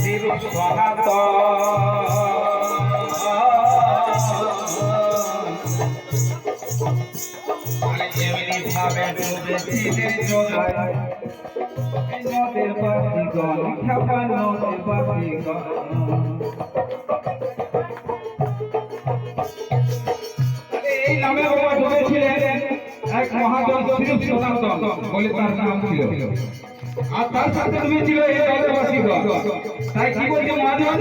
চির সনাতন এমনি ভাবে ডুবেছিলে জোগায় নদের বাতিগণ খেপা নদের বাতিগণ এই নামে বাবা ডুবেছিলেন এক মহাজন চির সনাতন বলে তার নাম ছিল আর তার সাথে ডুবেছিল এই নদীবাসীগণ তাই কি বলছে মহাজন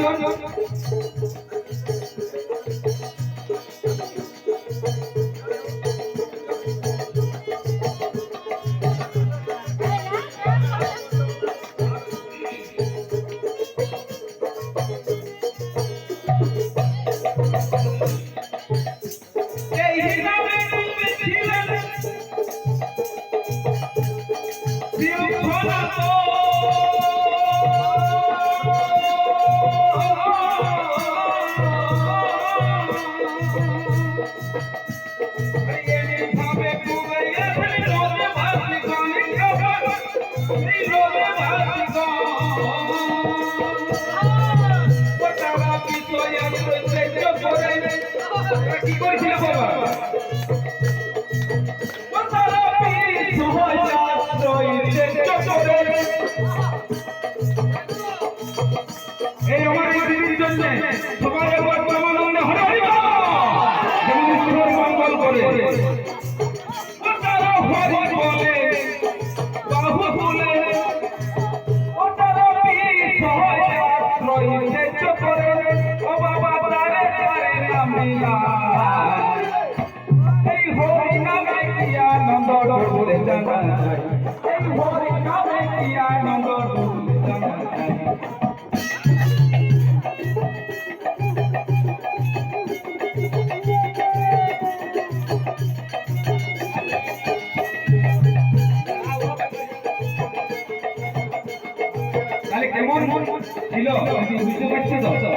কি করেছিল বাবা এই আমার এই দিদির জন্য সবাই একবার পরমানন্দে হরে হরে যেমন ঈশ্বর মঙ্গল করে ও তারা হরি বলে বাহু বলে ও তারা সহায় করে ও বাবা তারে তারে নামিলা এই হরি নামে কি আনন্দ ডোলে জানা যায় এই হরি নামে কি আনন্দ ডোলে জানা যায় তাহলে কেমন ছিল বুঝতে পারছো তো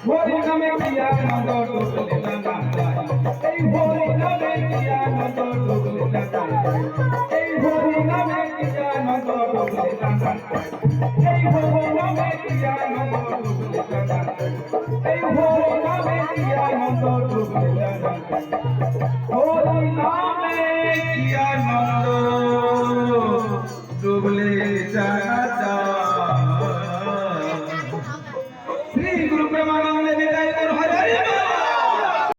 হরি নামে কি আনন্দ